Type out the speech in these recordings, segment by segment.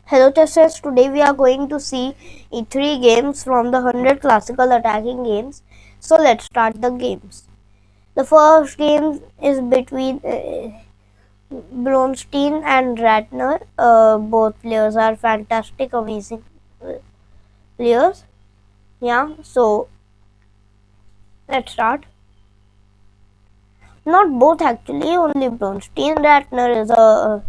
Hello testers, today we are going to see three games from the 100 classical attacking games. So let's start the games. The first game is between Bronstein and Ratner. Both players are fantastic, amazing players. Yeah, so let's start. Not both actually, only Bronstein. Ratner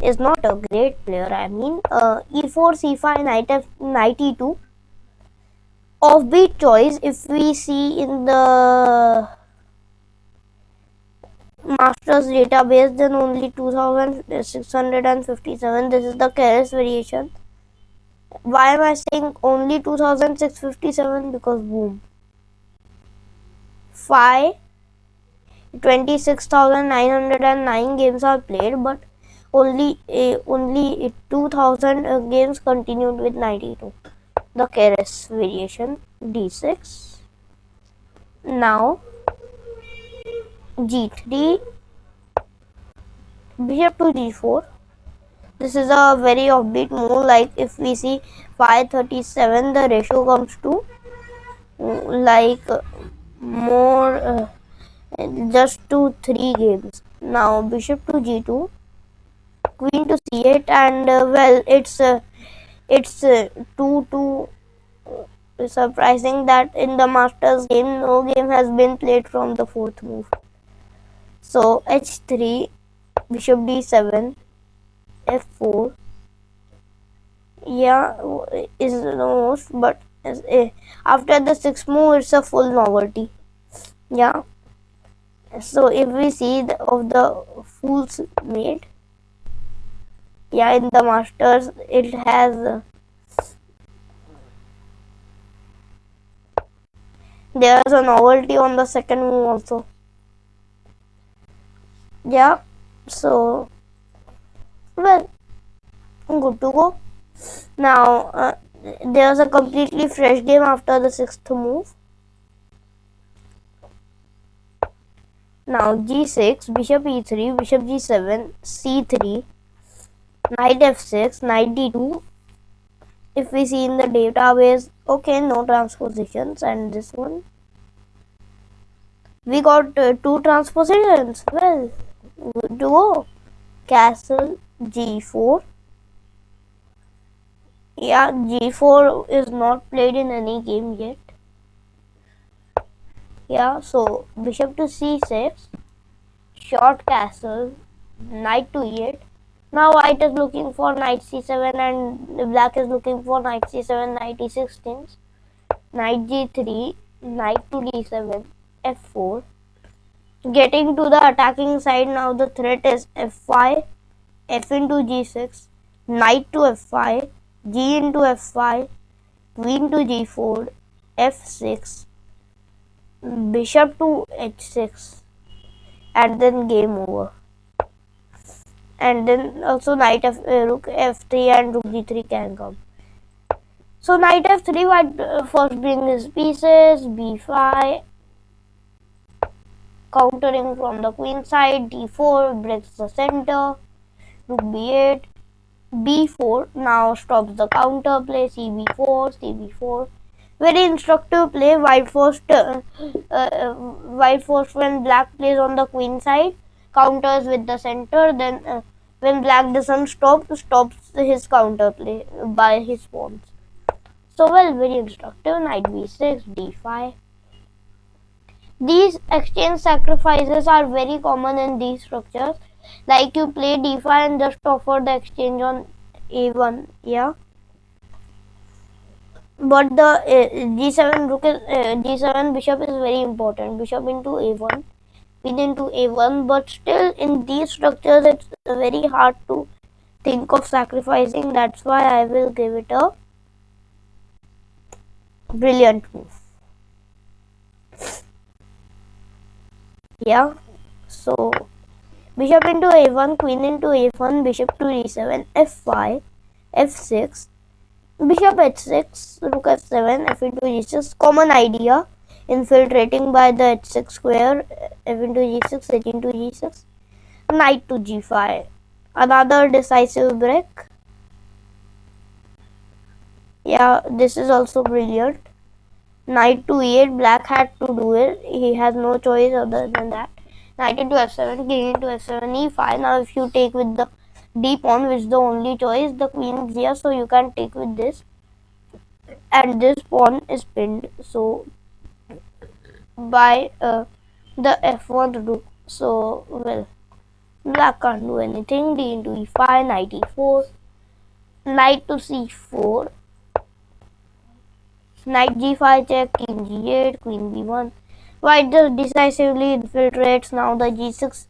is not a great player. I mean, e4, c5, knight e2. Offbeat choice, if we see in the master's database, then only 2657. This is the Keres variation. Why am I saying only 2657? Because boom, 5 26,909 games are played, but only 2000 games continued with 92. The Keres variation. d6. Now g3, bishop to g4. This is a very offbeat move. Like if we see 537, the ratio comes to like more just to 3 games. Now bishop to g2, queen to c8, and well, it's 2-2. Surprising that in the Masters game, no game has been played from the fourth move. So h3, bishop d7, f4. Yeah, is the most, but after the sixth move, it's a full novelty. Yeah. So if we see of the fool's mate, yeah, in the Masters, it has there's a novelty on the second move also. Yeah. So well, good to go. Now there's a completely fresh game after the sixth move. Now g6, bishop e3, bishop g7, c3, knight f6, knight d2. If we see in the database, okay, no transpositions, and this one we got 2 transpositions. Well, good to go. Castle g4. Yeah, g4 is not played in any game yet. Yeah, so bishop to c6, short castle, knight to e8. Now white is looking for knight c7 and black is looking for knight c7, knight e6 things. Knight g3, knight to d7, f4. Getting to the attacking side, now the threat is f5, f into g6, knight to f5, g into f5, queen to g4, f6, bishop to h6, and then game over. And then also knight rook f3 and rook g3 can come. So knight f3, white first bring his pieces, b5, countering from the queen side, d4 breaks the center, rook b8, b4 now stops the counter play, cb4, cb4. Very instructive play. White first when black plays on the queen side, counters with the center. Then when black doesn't stops his counter play by his pawns. So well, very instructive. Knight b6, d5. These exchange sacrifices are very common in these structures. Like you play d5 and just offer the exchange on a1. Yeah. But the g7 bishop is very important. Bishop into a1, queen into a1. But still, in these structures, it's very hard to think of sacrificing. That's why I will give it a brilliant move. Yeah. So bishop into a1, queen into a1, bishop to d7, f5, f6. Bishop h6, rook f7, f into g6. Common idea. Infiltrating by the h6 square, f into g6, h into g6. Knight to g5. Another decisive break. Yeah, this is also brilliant. Knight to e8, black had to do it. He has no choice other than that. Knight into f7, king into f7, e5. Now if you take with the d pawn, which is the only choice, the queen is here, so you can take with this. And this pawn is pinned, so by the f1 rook. So, well, black can't do anything. D into e5, knight e4, knight to c4, knight g5 check, king g8, queen b1. White just decisively infiltrates. Now the g6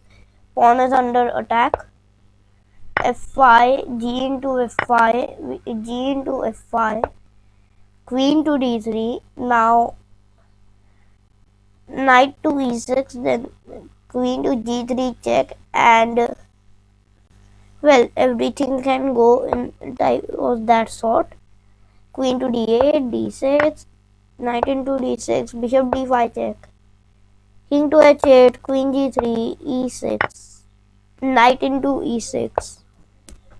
pawn is under attack. f5, g into f5, g into f5, queen to d3. Now knight to e6, then queen to g3 check, and well, everything can go in type of that sort. Queen to d8, d6, knight into d6, bishop d5 check, king to h8, queen g3, e6, knight into e6,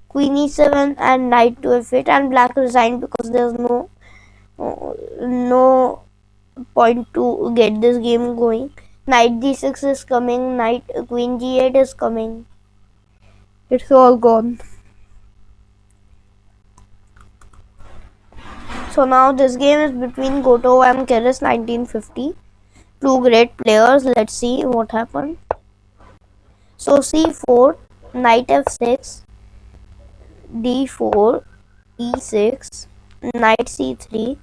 queen e7, and knight to f8. And black resigned because there's no point to get this game going. Knight d6 is coming, knight queen g8 is coming. It's all gone. So now this game is between Gotov and Keres 1950. Two great players. Let's see what happened. So c4, knight f6, d4, e6, knight c3.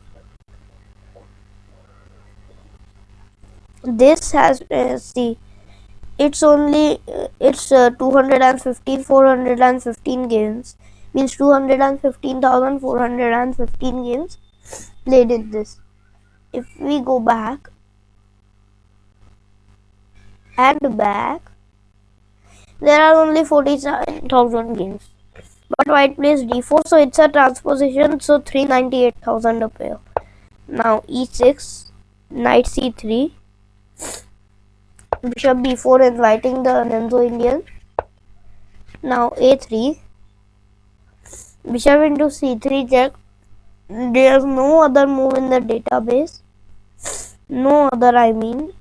This has see, it's only it's 215 415 games, means 215,415 games played in this. If we go back and back, there are only 47,000 games. But white plays d4, so it's a transposition, so 398,000 a pair. Now e6, knight c3, bishop b4, inviting the Nenzo Indian. Now a3, bishop into c3 check. There's no other move in the database. No other, I mean.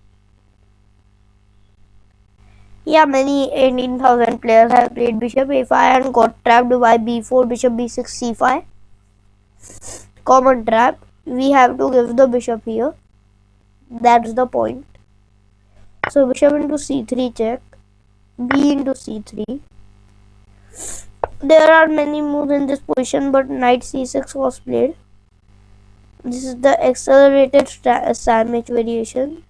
Yeah, many 18,000 players have played bishop a5 and got trapped by b4, bishop b6, c5. Common trap. We have to give the bishop here. That's the point. So bishop into c3 check, b into c3. There are many moves in this position, but knight c6 was played. This is the accelerated sandwich variation.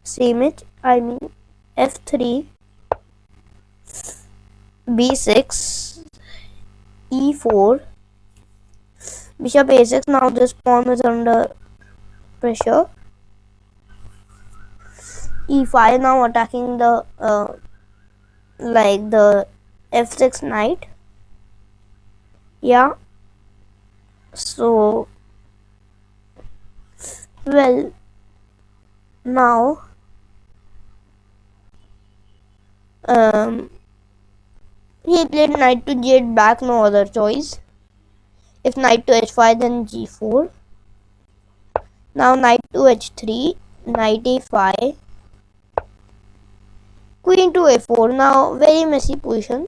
Sandwich, I mean f3, b6, e4, bishop a6. Now this pawn is under pressure. e5, now attacking the like the f6 knight. Yeah, so well, now he played knight to g8 back, no other choice. If knight to h5, then g4. Now knight to h3, knight a5, queen to a4. Now very messy position.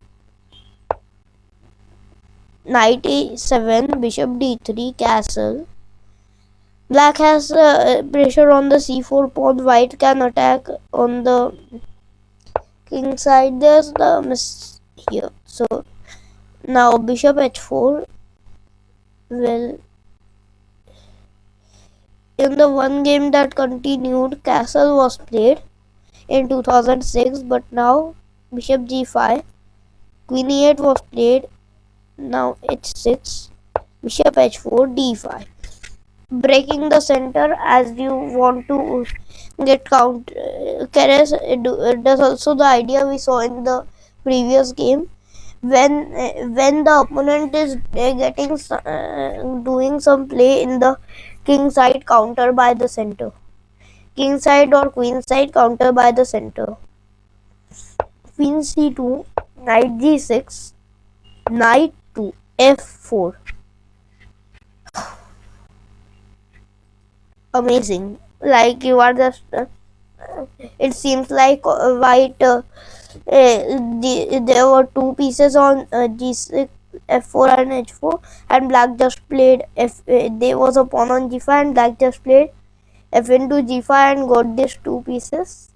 Knight a7, bishop d3, castle. Black has pressure on the c4 pawn. White can attack on the king side. There's the miss here. So now bishop h4. Well, in the one game that continued, castle was played in 2006, but now bishop g5, queen e8 was played. Now h6, bishop h4, d5. Breaking the center as you want to get count. Keres does also the idea we saw in the previous game. When the opponent is getting doing some play in the king side, counter by the center. King side or queen side, counter by the center. Queen c2, knight g6, knight to f4. amazing. Like you are just. It seems like white. There were two pieces on G6, F4 and H4, and black just played F. There was a pawn on G5, and black just played F into G5 and got these two pieces.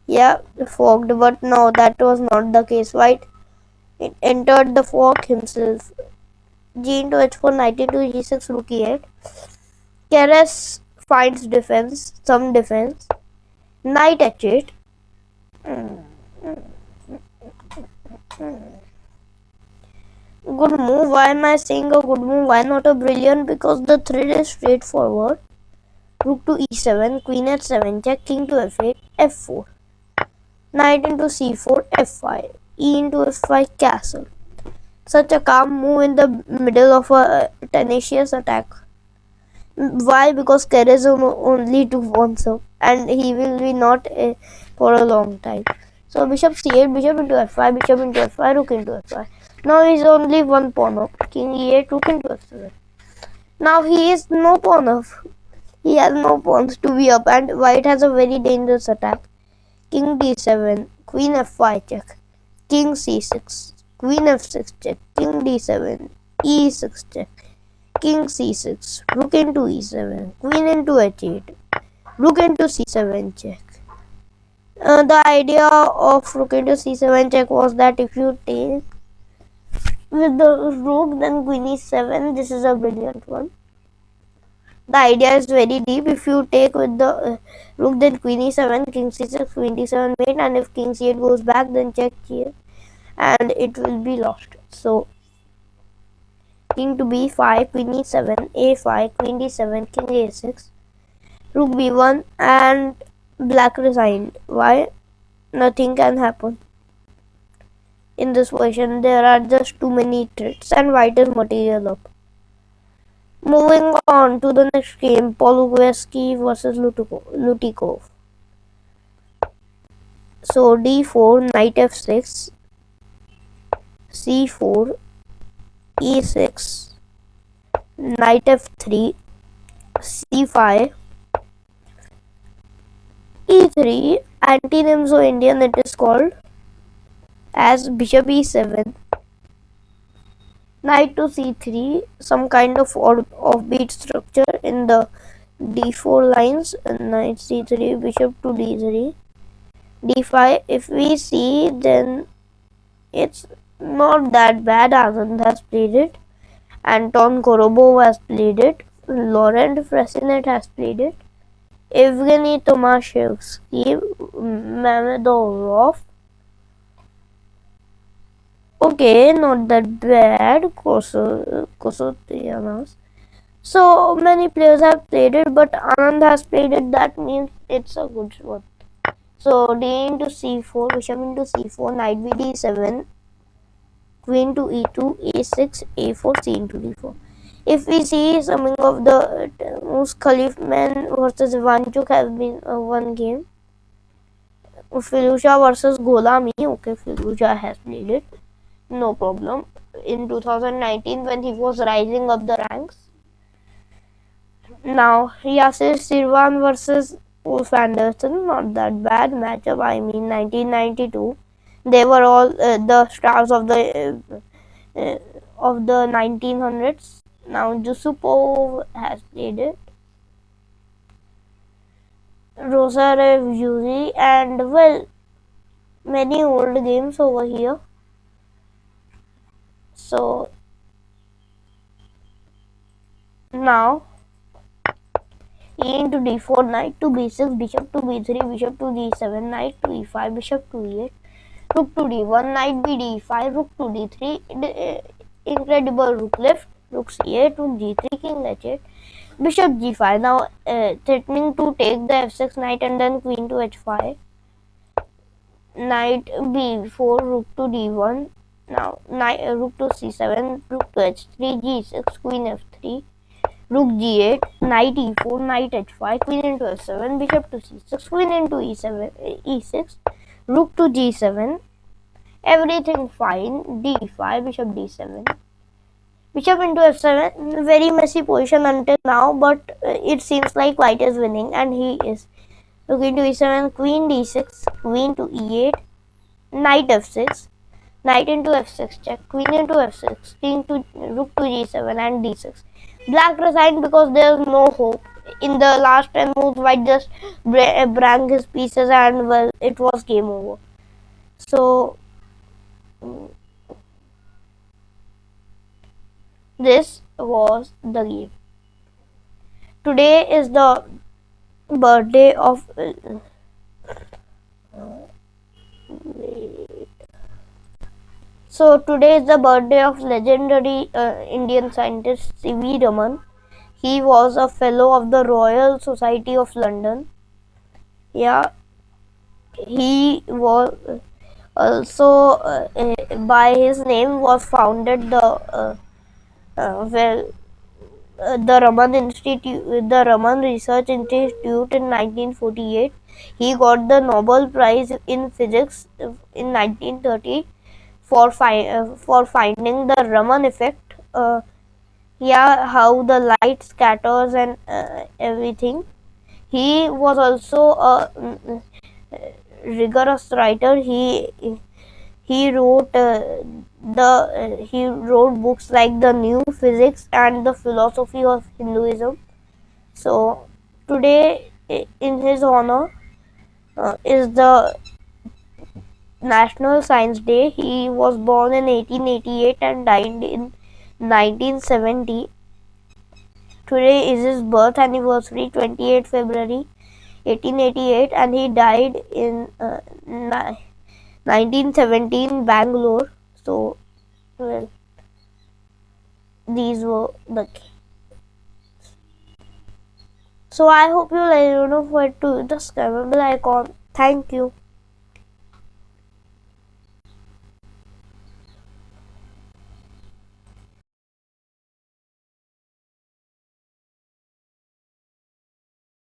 Yeah, forked, but no, that was not the case. White it entered the fork himself. G into H4, knight into G6, rook E8. Keres finds defense, some defense. Knight H8. Good move. Why am I saying a good move? Why not a brilliant? Because the thread is straightforward. Rook to E7, Queen H7 check, King to F8, F4. Knight into C4, F5, E into F5 castle. Such a calm move in the middle of a tenacious attack. Why? Because Keres only took once up and he will be not for a long time. So bishop c8, bishop into f5, bishop into f5, rook into f5. Now he is only one pawn up. King e8, rook into f7. Now he is no pawn up. He has no pawns to be up and white has a very dangerous attack. King d7, queen f5 check, king c6, queen f6 check, king d7, e6 check, king c6, rook into e7, queen into h8, rook into c7 check. The idea of rook into c7 check was that if you take with the rook then queen e7, this is a brilliant one. The idea is very deep. If you take with the rook then queen e7, king c6, queen d7 mate, and if king c8 goes back then check here and it will be lost. So king to b5, queen e7, a5, queen d7, king a6, rook b1 and black resigned. Why? Nothing can happen. In this position there are just too many threats and white is material up. Moving on to the next game, Polugoveski versus Lutikov. So d4, knight f6, c4, e6, knight f3, c5, e3, anti-Nimzo Indian it is called as bishop e7, knight to c3, some kind of offbeat structure in the d4 lines, knight c3, bishop to d3, d5. If we see then it's not that bad. Anand has played it, Anton Korobov has played it, Laurent Fressinet has played it, Evgeny Tomashevsky, Mamedov. Okay, not that bad. Kosotianas. So many players have played it, but Anand has played it. That means it's a good one. So d into c4, bishop into c4, knight bd7, queen to e2, a6, a4, c into d4. If we see something of the Khalifman versus Ivanchuk has been one game. Filusha versus Golami. Okay, Filusha has played it. No problem. In 2019 when he was rising up the ranks. Now Yasir Sirwan versus Ulf Anderson. Not that bad matchup. I mean 1992. They were all the stars of the 1900s. Now Yusupov has played it. Rosarev Yuri and well many old games over here. So now e into d4, knight to b6, bishop to b3, bishop to d7, knight to e5, bishop to e8, rook to d1, knight b d5, rook to d3, incredible rook left, rook c8, rook g3, king h8, bishop g5. Now threatening to take the f6 knight and then queen to h5, knight b4, rook to d1. Now rook to c7, rook to h3, g6, queen f3, rook g8, knight e4, knight h5, queen into f7, bishop to c6, queen into e6, rook to g7, everything fine, d5, bishop d7. Bishop into f7, very messy position until now, but it seems like white is winning, and he is. Rook into e7, queen d6, queen to e8, knight f6, knight into f6 check, queen into f6, king to rook to g7 and d6. Black resigned because there is no hope. In the last 10 moves, white just brought his pieces and well, it was game over. So this was the game. Today is the birthday of So today is the birthday of legendary Indian scientist C.V. Raman. He was a fellow of the Royal Society of London. Yeah, he was also by his name was founded well the Raman Institute, the Raman Research Institute in 1948. He got the Nobel Prize in Physics in 1930 for finding the Raman effect. How the light scatters and everything. He was also a rigorous writer. He wrote books like the New Physics and the Philosophy of Hinduism. So today, in his honor, is the National Science Day. He was born in 1888 and died in 1970. Today is his birth anniversary, 28 February 1888, and he died in 1917 Bangalore. So, well, these were the. So I hope you like, don't forget to just comment bell icon. Thank you.